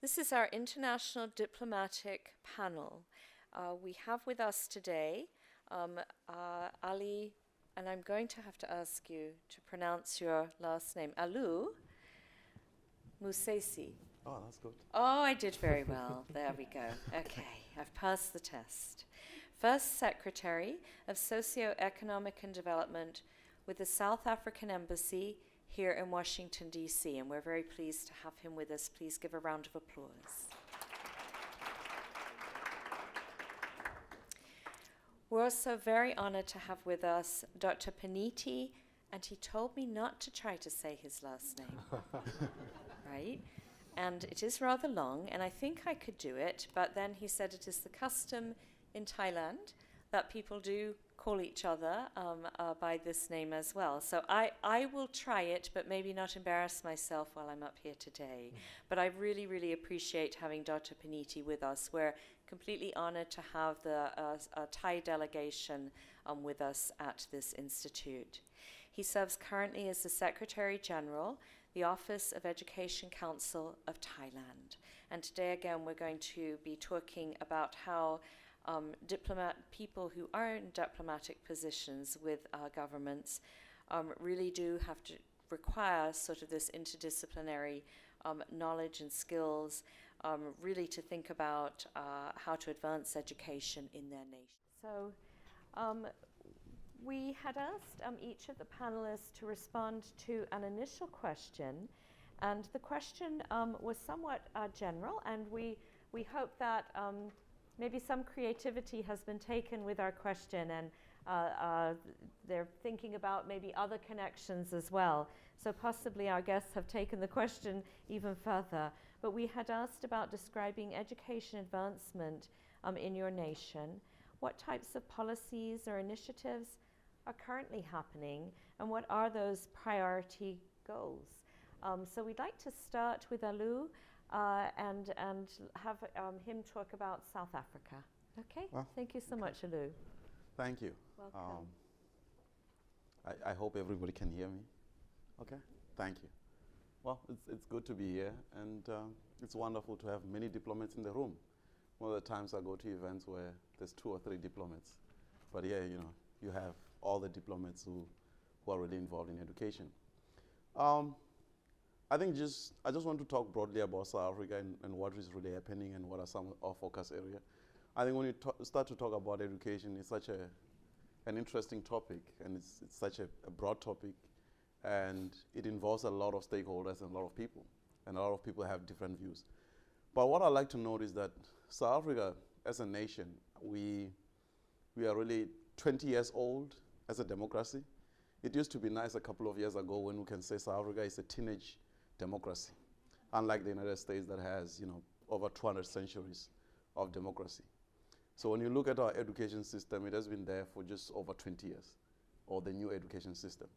This is our international diplomatic panel. We have with us today Ali, and I'm going to have to ask you to pronounce your last name, Alu Museisi. Oh, that's good. Oh, I did very well. There we go. Okay, I've passed the test. First Secretary of Socio-Economic and Development with the South African Embassy here in Washington, D.C., and we're very pleased to have him with us. Please give a round of applause. We're also very honored to have with us Dr. Piniti, and he told me not to try to say his last name, right? And it is rather long, and I think I could do it, but then he said it is the custom in Thailand that people do call each other by this name as well. So I will try it, but maybe not embarrass myself while I'm up here today. But I really, really appreciate having Dr. Piniti with us. We're completely honored to have the Thai delegation with us at this institute. He serves currently as the Secretary General, the Office of Education Council of Thailand. And today again we're going to be talking about how people who are in diplomatic positions with governments really do have to require sort of this interdisciplinary knowledge and skills, really to think about how to advance education in their nation. So we had asked each of the panelists to respond to an initial question, and the question was somewhat general, and we hope that maybe some creativity has been taken with our question, and they're thinking about maybe other connections as well. So possibly our guests have taken the question even further. But we had asked about describing education advancement in your nation. What types of policies or initiatives are currently happening, and what are those priority goals? So we'd like to start with Alu, and have him talk about South Africa. Okay? Well, thank you so much, Alu. Thank you. Welcome. I hope everybody can hear me. Okay? Thank you. Well, it's good to be here, and it's wonderful to have many diplomats in the room. One of the times I go to events where there's 2 or 3 diplomats, but here, you have all the diplomats who are really involved in education. I just want to talk broadly about South Africa and what is really happening and what are some of our focus areas. I think when you start to talk about education, it's such an interesting topic, and it's such a broad topic, and it involves a lot of stakeholders and a lot of people, and a lot of people have different views. But what I like to note is that South Africa, as a nation, we are really 20 years old as a democracy. It used to be nice a couple of years ago when we can say South Africa is a teenage democracy, unlike the United States that has, over 200 centuries of democracy. So when you look at our education system, it has been there for just over 20 years, or the new education system.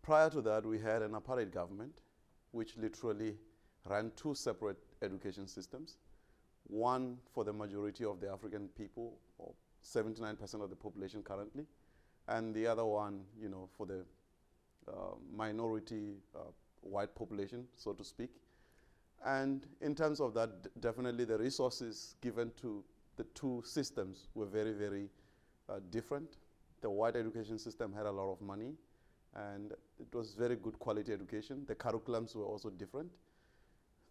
Prior to that, we had an apartheid government, which literally ran 2 separate education systems, one for the majority of the African people, or 79% of the population currently, and the other one, for the minority white population, so to speak. And in terms of that, definitely the resources given to the 2 systems were very, very different. The white education system had a lot of money, and it was very good quality education. The curriculums were also different.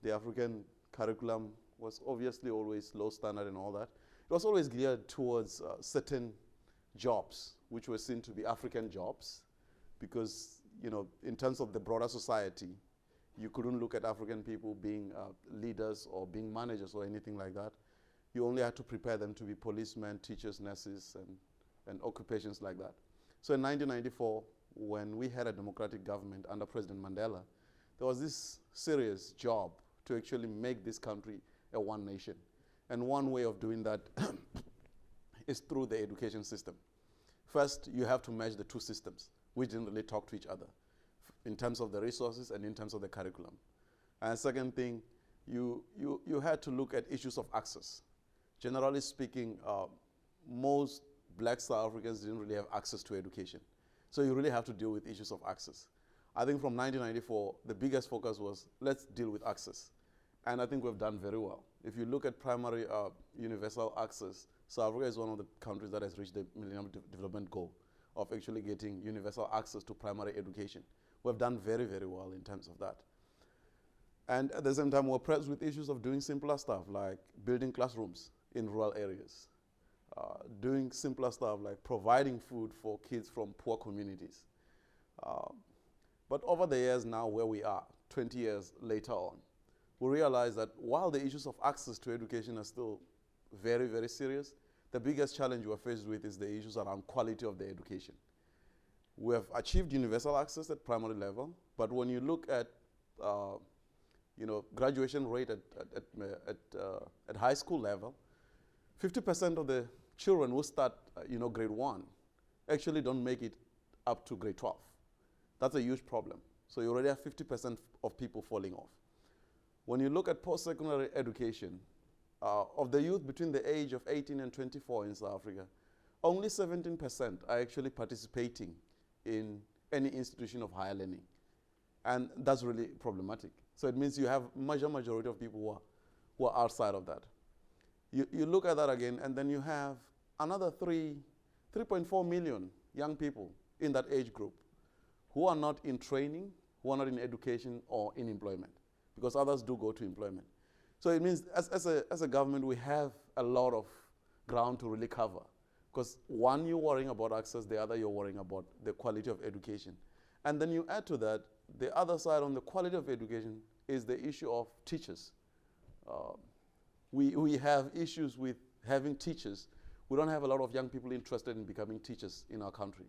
The African curriculum was obviously always low standard and all that. It was always geared towards certain jobs, which were seen to be African jobs, because in terms of the broader society, you couldn't look at African people being leaders or being managers or anything like that. You only had to prepare them to be policemen, teachers, nurses, and occupations like that. So in 1994, when we had a democratic government under President Mandela, there was this serious job to actually make this country a one nation. And one way of doing that is through the education system. First, you have to merge the 2 systems, which didn't really talk to each other in terms of the resources and in terms of the curriculum. And second thing, you had to look at issues of access. Generally speaking, most black South Africans didn't really have access to education. So you really have to deal with issues of access. I think from 1994, the biggest focus was, let's deal with access. And I think we've done very well. If you look at primary universal access, South Africa is one of the countries that has reached the Millennium Development Goal of actually getting universal access to primary education. We've done very, very well in terms of that. And at the same time, we're pressed with issues of doing simpler stuff like building classrooms in rural areas, doing simpler stuff like providing food for kids from poor communities. But over the years now, where we are, 20 years later on, we realize that while the issues of access to education are still very, very serious, the biggest challenge we're faced with is the issues around quality of the education. We have achieved universal access at primary level, but when you look at graduation rate at high school level, 50% of the children who start grade 1 actually don't make it up to grade 12. That's a huge problem. So you already have 50% of people falling off. When you look at post-secondary education, of the youth between the age of 18 and 24 in South Africa, only 17% are actually participating in any institution of higher learning. And that's really problematic. So it means you have majority of people who are outside of that. You look at that again, and then you have another 3.4 million young people in that age group who are not in training, who are not in education or in employment, because others do go to employment. So it means as a government, we have a lot of ground to really cover. Because one, you're worrying about access, the other, you're worrying about the quality of education. And then you add to that, the other side on the quality of education is the issue of teachers. We have issues with having teachers. We don't have a lot of young people interested in becoming teachers in our country.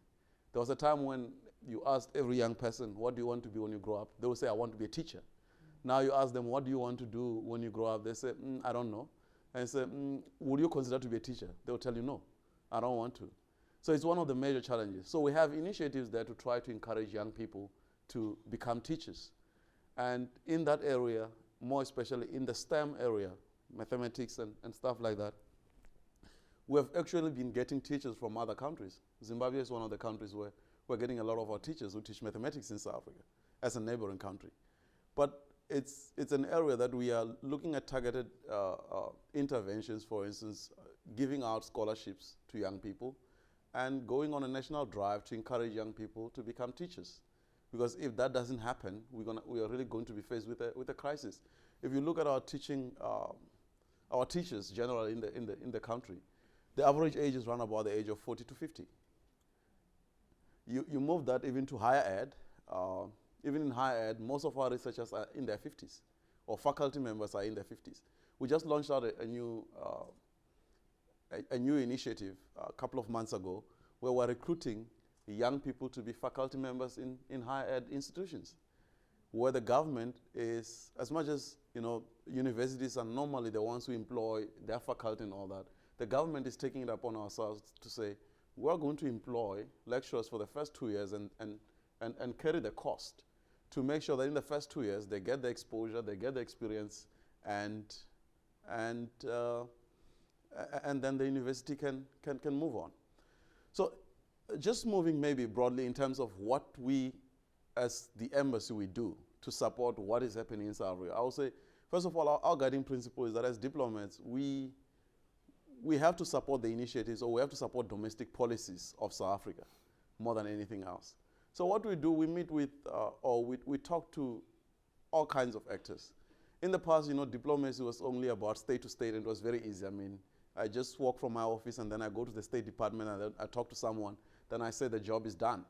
There was a time when you asked every young person, what do you want to be when you grow up? They would say, I want to be a teacher. Now you ask them, what do you want to do when you grow up? They say, I don't know. And you say, would you consider to be a teacher? They will tell you, no, I don't want to. So it's one of the major challenges. So we have initiatives there to try to encourage young people to become teachers. And in that area, more especially in the STEM area, mathematics and stuff like that, we have actually been getting teachers from other countries. Zimbabwe is one of the countries where we're getting a lot of our teachers who teach mathematics in South Africa as a neighboring country. But it's an area that we are looking at targeted interventions, for instance, giving out scholarships to young people and going on a national drive to encourage young people to become teachers. Because if that doesn't happen, we are really going to be faced with a crisis. If you look at our teachers generally in the country, the average age is around about the age of 40 to 50. You move that even to higher ed. Even in higher ed, most of our researchers are in their 50s, or faculty members are in their 50s. We just launched out a new initiative a couple of months ago where we're recruiting young people to be faculty members in higher ed institutions, where the government is, as much as universities are normally the ones who employ their faculty and all that, the government is taking it upon ourselves to say, we're going to employ lecturers for the first 2 years and carry the cost to make sure that in the first 2 years they get the exposure, they get the experience, and then the university can move on. So just moving maybe broadly in terms of what we as the embassy we do to support what is happening in South Africa. I would say, first of all, our guiding principle is that as diplomats, we have to support the initiatives, or we have to support domestic policies of South Africa more than anything else. So what we do, we meet with, we talk to all kinds of actors. In the past, diplomacy was only about state to state, and it was very easy. I mean, I just walk from my office, and then I go to the State Department, and then I talk to someone, then I say the job is done.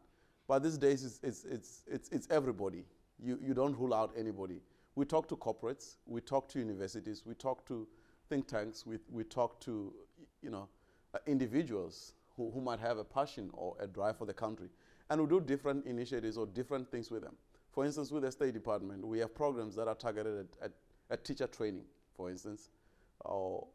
But these days, it's everybody. You don't rule out anybody. We talk to corporates, we talk to universities, we talk to think tanks, we talk to individuals who might have a passion or a drive for the country. And we do different initiatives or different things with them. For instance, with the State Department, we have programs that are targeted at teacher training, for instance, or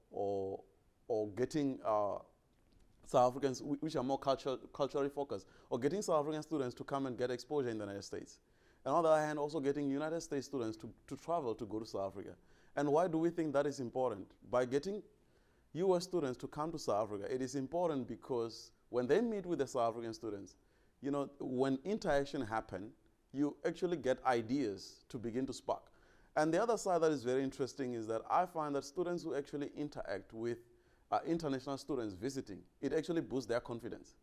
getting South Africans, which are more culturally focused, or getting South African students to come and get exposure in the United States. And on the other hand, also getting United States students to travel to go to South Africa. And why do we think that is important? By getting US students to come to South Africa, it is important because when they meet with the South African students, when interaction happens, you actually get ideas to begin to spark. And the other side that is very interesting is that I find that students who actually interact with international students visiting, it actually boosts their confidence.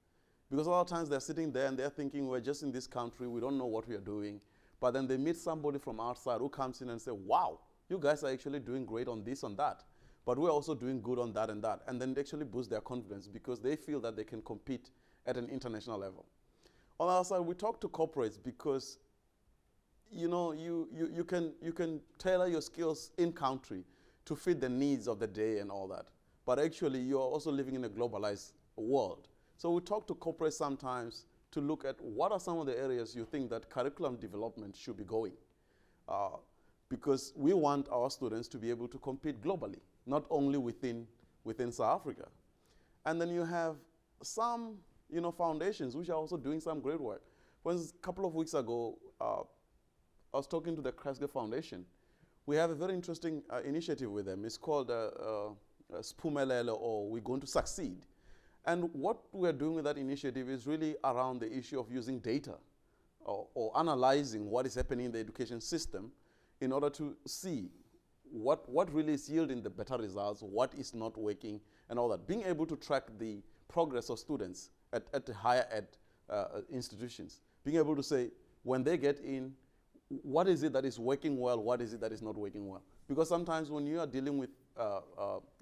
Because a lot of times they're sitting there and they're thinking, we're just in this country, we don't know what we are doing. But then they meet somebody from outside who comes in and say, wow, you guys are actually doing great on this, on that. But we're also doing good on that and that. And then it actually boosts their confidence because they feel that they can compete at an international level. On the other side, we talk to corporates because you know, you can tailor your skills in country to fit the needs of the day and all that. But actually, you're also living in a globalized world. So we talk to corporates sometimes to look at what are some of the areas you think that curriculum development should be going. Because we want our students to be able to compete globally, not only within South Africa. And then you have some foundations which are also doing some great work. For instance, a couple of weeks ago, I was talking to the Kreisky Foundation. We have a very interesting initiative with them. It's called Spumelelo, or We're Going to Succeed. And what we're doing with that initiative is really around the issue of using data or analyzing what is happening in the education system in order to see what really is yielding the better results, what is not working, and all that. Being able to track the progress of students at the higher ed institutions. Being able to say, when they get in, what is it that is working well, what is it that is not working well? Because sometimes when you are dealing with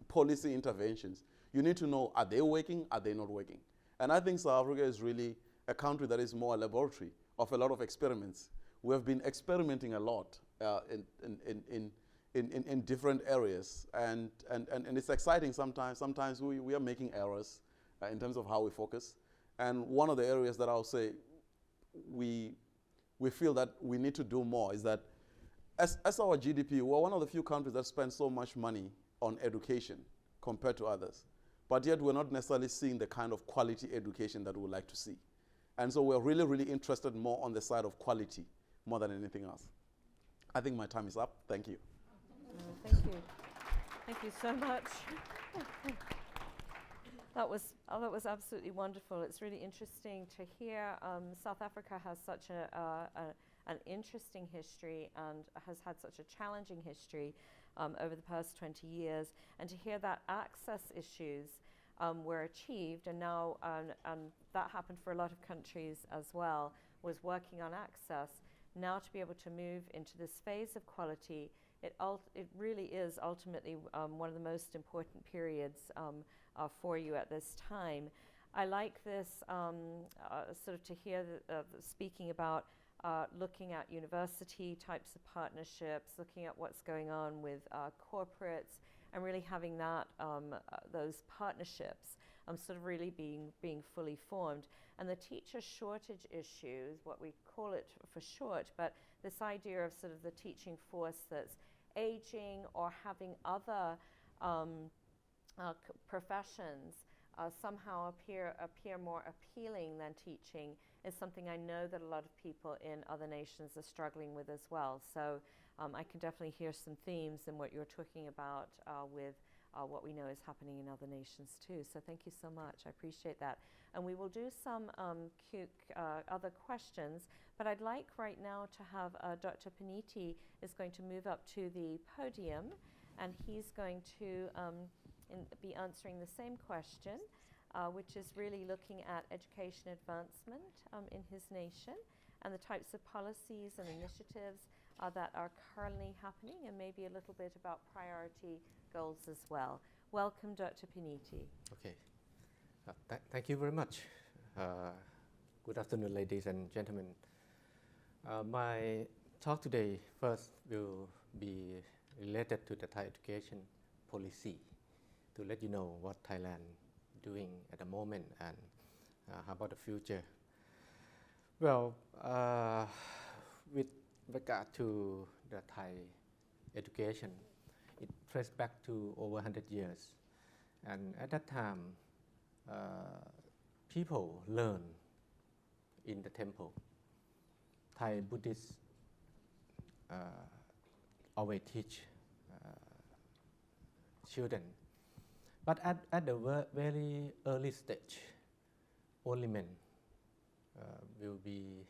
policy interventions, you need to know, are they working, are they not working? And I think South Africa is really a country that is more a laboratory of a lot of experiments. We have been experimenting a lot in different areas, and it's exciting sometimes. Sometimes we are making errors in terms of how we focus. And one of the areas that I'll say we feel that we need to do more is that as our GDP, we're one of the few countries that spend so much money on education compared to others. But yet we're not necessarily seeing the kind of quality education that we would like to see. And so we're really, really interested more on the side of quality more than anything else. I think my time is up. Thank you. Thank you. Thank you so much. That was absolutely wonderful. It's really interesting to hear. South Africa has such an interesting history and has had such a challenging history over the past 20 years. And to hear that access issues were achieved, and now and that happened for a lot of countries as well, was working on access. Now to be able to move into this phase of quality, it really is ultimately one of the most important periods for you at this time. I like this sort of to hear speaking about looking at university types of partnerships, looking at what's going on with corporates, and really having that those partnerships sort of really being fully formed. And the teacher shortage issue is what we call it for short, but this idea of sort of the teaching force that's aging or having other professions somehow appear more appealing than teaching is something I know that a lot of people in other nations are struggling with as well. So I can definitely hear some themes in what you're talking about with what we know is happening in other nations too. So thank you so much. I appreciate that. And we will do some other questions, but I'd like right now to have Dr. Piniti is going to move up to the podium, and he's going to be answering the same question, which is really looking at education advancement in his nation and the types of policies and initiatives that are currently happening, and maybe a little bit about priority goals as well. Welcome, Dr. Piniti. Okay. Thank you very much. Good afternoon, ladies and gentlemen. My talk today first will be related to the Thai education policy, to let you know what Thailand is doing at the moment and how about the future. Well, with regard to the Thai education, it traces back to over 100 years. And at that time, people learn in the temple. Thai Buddhists always teach children. But at the very early stage, only men will be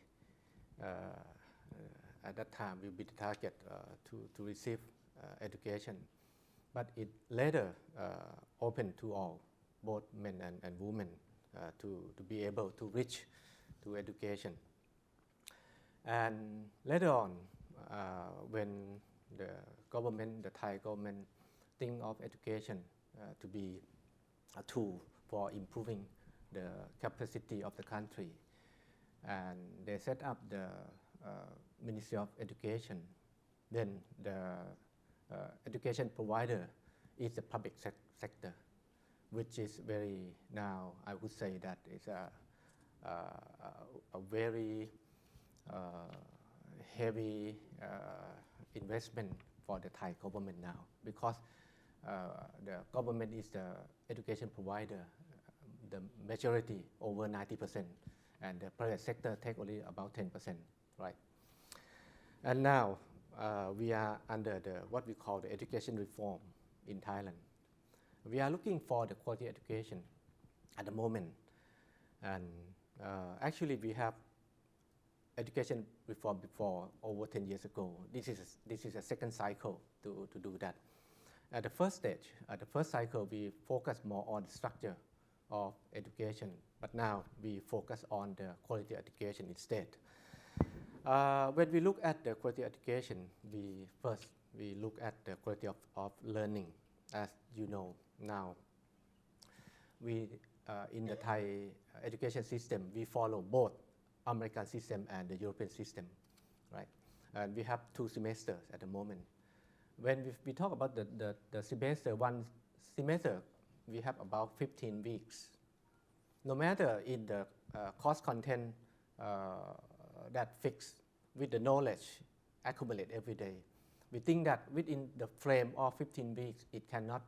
at that time will be the target to receive education. But it later opened to all, both men and women, to be able to reach to education. And later on, when the government, the Thai government, think of education to be a tool for improving the capacity of the country, and they set up the Ministry of Education, then the education provider is the public sector, which is very, now I would say that it's a very heavy investment for the Thai government now, because the government is the education provider, the majority over 90%, and the private sector take only about 10%, right? And now we are under what we call the education reform in Thailand. We are looking for the quality education at the moment, and actually we have education reform before, over 10 years ago. This is a second cycle to do that. At the first stage, at the first cycle, we focus more on the structure of education, but now we focus on the quality education instead. When we look at the quality education, we look at the quality of learning. As you know now, we in the Thai education system, we follow both American system and the European system, right? And we have 2 semesters at the moment. When we talk about the semester, one semester, we have about 15 weeks. No matter in the course content that fixed with the knowledge accumulated every day, we think that within the frame of 15 weeks, it cannot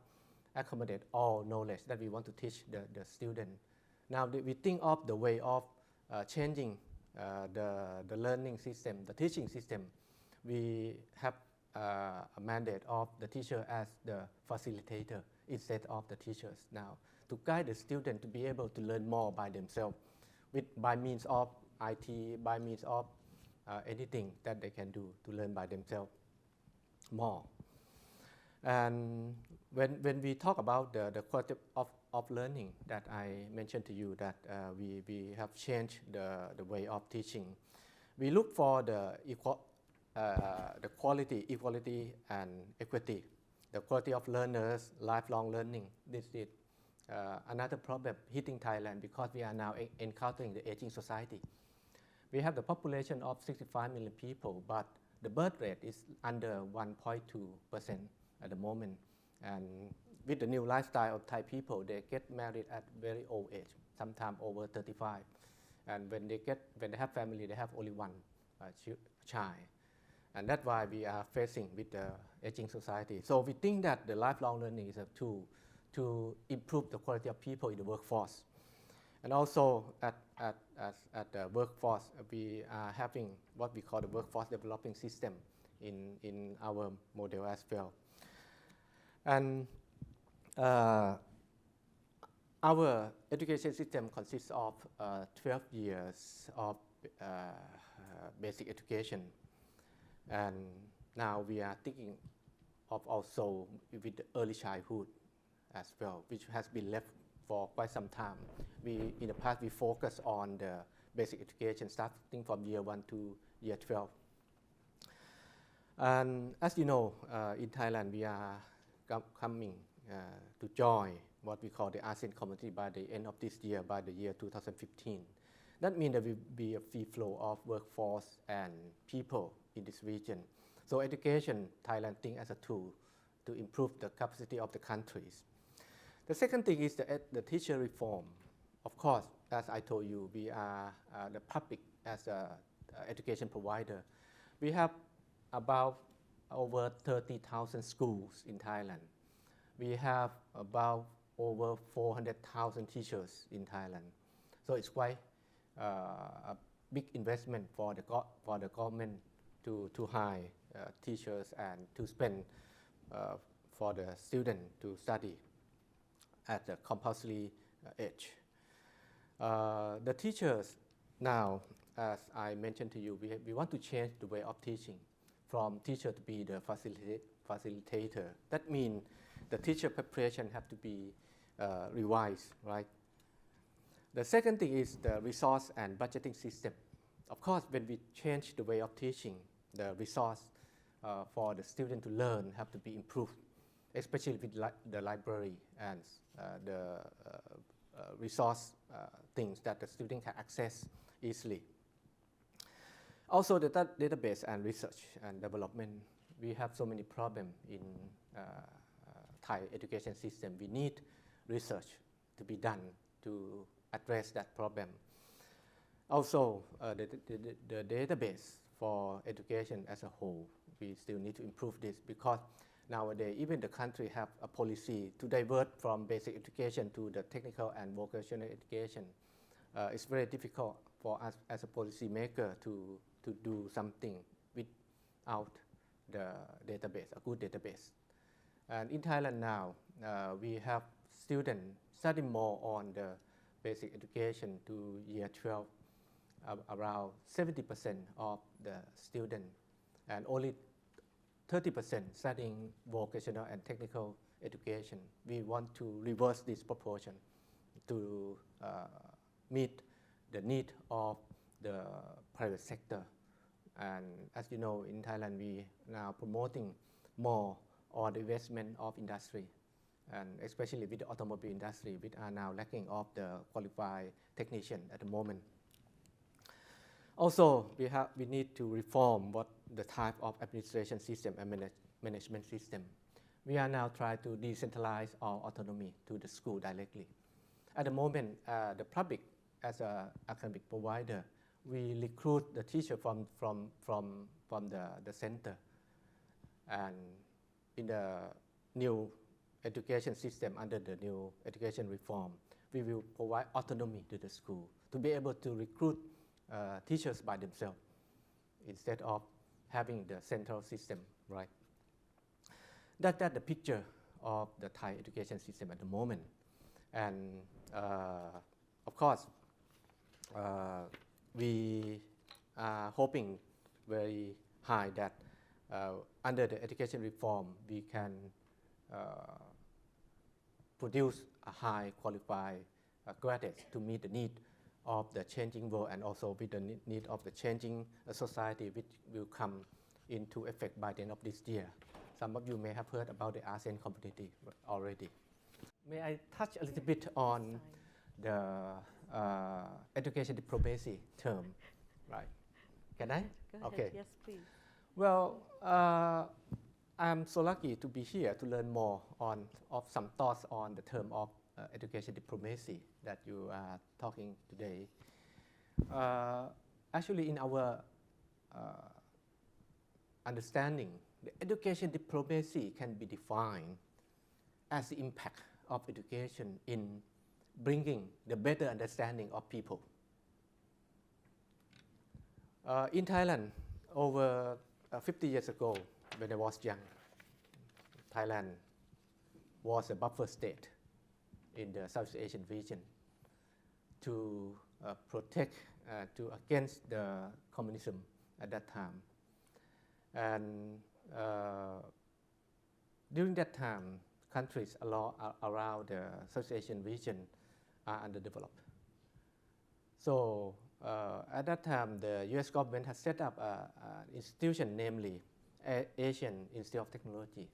accommodate all knowledge that we want to teach the student. Now we think of the way of changing the learning system, the teaching system. We have a mandate of the teacher as the facilitator instead of the teachers now, to guide the student to be able to learn more by themselves by means of IT, by means of anything that they can do to learn by themselves more. And when we talk about the quality of learning that I mentioned to you, that we have changed the way of teaching, we look for the quality, equality, and equity, the quality of learners, lifelong learning. This is another problem hitting Thailand, because we are now encountering the aging society. We have the population of 65 million people, but the birth rate is under 1.2% at the moment. And with the new lifestyle of Thai people, they get married at very old age, sometimes over 35. And when they have family, they have only one child. And that's why we are facing with the aging society. So we think that the lifelong learning is a tool to improve the quality of people in the workforce. And also at the workforce, we are having what we call the workforce developing system in our model as well. And our education system consists of 12 years of basic education. And now we are thinking of also with the early childhood as well, which has been left for quite some time. In the past, we focus on the basic education starting from year 1 to year 12. And as you know, in Thailand, we are coming to join what we call the ASEAN community by the end of this year, by the year 2015. That means there will be a free flow of workforce and people in this region. So education, Thailand thinks as a tool to improve the capacity of the countries. The second thing is the teacher reform. Of course, as I told you, we are the public as an education provider. We have about over 30,000 schools in Thailand. We have about over 400,000 teachers in Thailand. So it's quite a big investment for the government to hire teachers and to spend for the student to study at the compulsory age. The teachers now as I mentioned to you, we want to change the way of teaching from teacher to be the facilitator. That means the teacher preparation have to be revised, right? The second thing is the resource and budgeting system. Of course, when we change the way of teaching, the resource for the student to learn have to be improved, especially with the library and the resource things that the student can access easily. Also, the database and research and development. We have so many problems in Thai education system. We need research to be done to address that problem. Also, the database for education as a whole, we still need to improve this, because nowadays even the country have a policy to divert from basic education to the technical and vocational education. It's very difficult for us as a policy maker to do something without the database, a good database. And in Thailand now, we have students studying more on the basic education to year 12, around 70% of the students, and only 30% studying vocational and technical education. We want to reverse this proportion to meet the need of the private sector. And as you know, in Thailand, we now promoting more on the investment of industry, and especially with the automobile industry, which are now lacking of the qualified technician at the moment. Also, we need to reform what the type of administration system and management system. We are now trying to decentralize our autonomy to the school directly. At the moment, the public, as an academic provider, we recruit the teacher from the center. And in the new education system, under the new education reform, we will provide autonomy to the school to be able to recruit teachers by themselves instead of having the central system, right? That's the picture of the Thai education system at the moment. And of course, we are hoping very high that under the education reform, we can produce a high qualified graduates to meet the need of the changing world, and also with the need of the changing society, which will come into effect by the end of this year. Some of you may have heard about the ASEAN community already. May I touch a little bit on the education diplomacy term, right? Can I? Go ahead. Yes, please. Well, I'm so lucky to be here to learn more of some thoughts on the term of education diplomacy that you are talking today. Actually, in our understanding, the education diplomacy can be defined as the impact of education in bringing the better understanding of people. In Thailand, over 50 years ago, when I was young, Thailand was a buffer state in the Southeast Asian region to protect against the communism at that time. And during that time, countries around the Southeast Asian region are underdeveloped. So at that time, the US government has set up an institution, namely Asian Institute of Technology,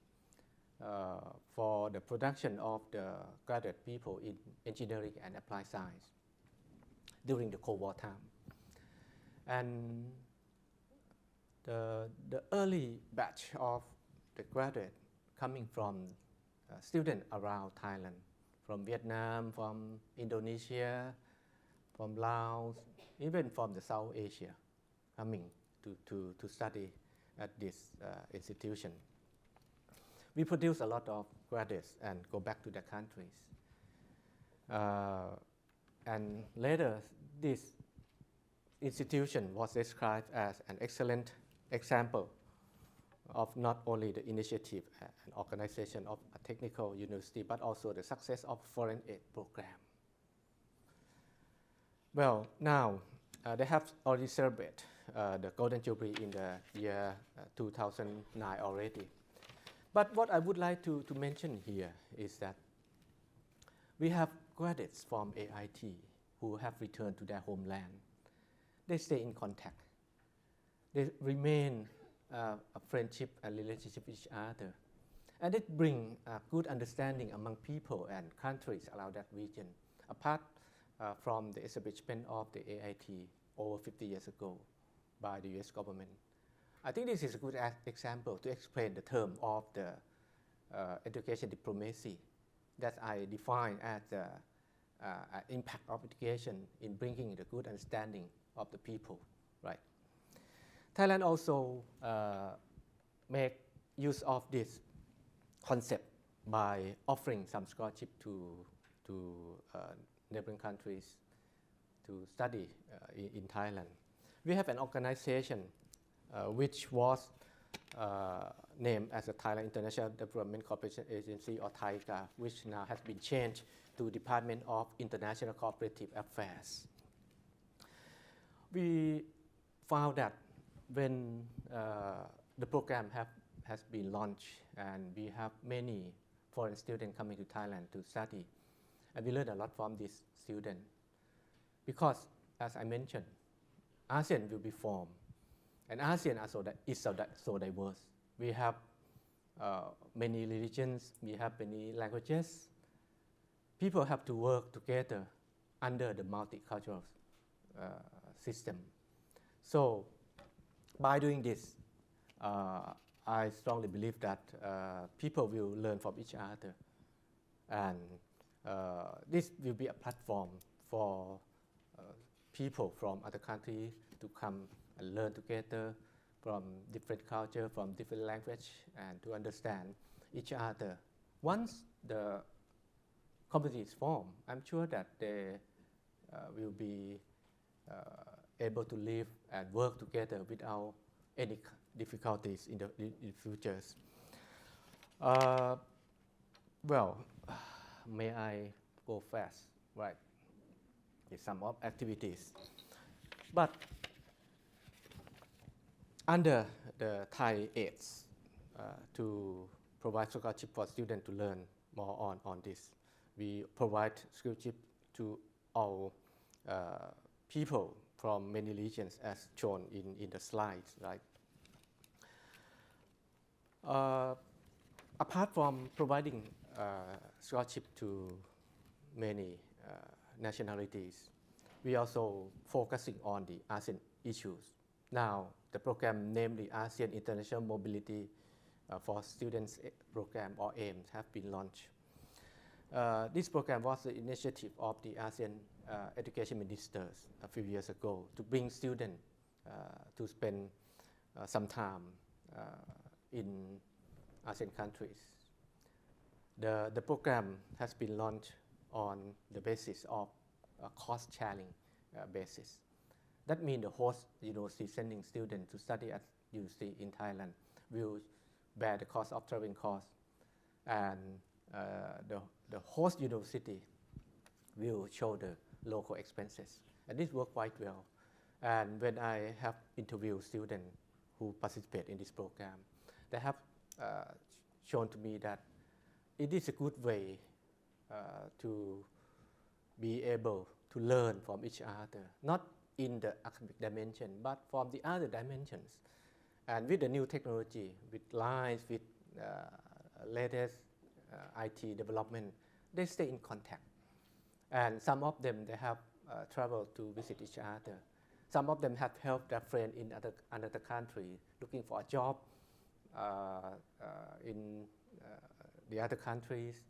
for the production of the graduate people in engineering and applied science during the Cold War time. And the early batch of the graduate coming from students around Thailand, from Vietnam, from Indonesia, from Laos, even from the South Asia, coming to study at this institution. We produce a lot of graduates and go back to their countries. And later, this institution was described as an excellent example of not only the initiative and organization of a technical university, but also the success of foreign aid program. Well, now they have already celebrated the Golden Jubilee in the year 2009 already. But what I would like to mention here is that we have graduates from AIT who have returned to their homeland. They stay in contact. They remain a friendship and relationship with each other. And it brings a good understanding among people and countries around that region, apart from the establishment of the AIT over 50 years ago by the US government. I think this is a good example to explain the term of the education diplomacy that I define as the impact of education in bringing the good understanding of the people, right? Thailand also make use of this concept by offering some scholarship to neighboring countries to study in Thailand. We have an organization which was named as the Thailand International Development Cooperation Agency, or TICA, which now has been changed to Department of International Cooperative Affairs. We found that when the program has been launched and we have many foreign students coming to Thailand to study, and we learned a lot from these students because, as I mentioned, ASEAN will be formed, and ASEAN is so diverse. We have many religions, we have many languages. People have to work together under the multicultural system. So by doing this, I strongly believe that people will learn from each other, and this will be a platform for people from other countries to come and learn together from different culture, from different language, and to understand each other. Once the community is formed, I'm sure that they will be able to live and work together without any difficulties in the futures. Well, may I go fast, right? It's some of activities. But under the Thai aids to provide scholarship for students to learn more on this, we provide scholarship to all people from many regions as shown in the slides, right? Apart from providing scholarship to many nationalities, we also focusing on the ASEAN issues. Now, the program named the ASEAN International Mobility for Students program, or AIMS, have been launched. This program was the initiative of the ASEAN education ministers a few years ago to bring students to spend some time in ASEAN countries. The program has been launched on the basis of a cost sharing basis. That means the host university sending students to study at university in Thailand will bear the cost of traveling costs, and the host university will show the local expenses. And this worked quite well. And when I have interviewed students who participate in this program, they have shown to me that it is a good way to be able to learn from each other, not in the academic dimension, but from the other dimensions. And with the new technology, with lines, with latest IT development, they stay in contact. And some of them, they have traveled to visit each other. Some of them have helped their friend in another country looking for a job in the other countries.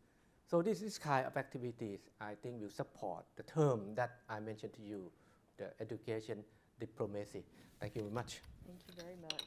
So this kind of activities, I think, will support the term that I mentioned to you, the education diplomacy. Thank you very much. Thank you very much.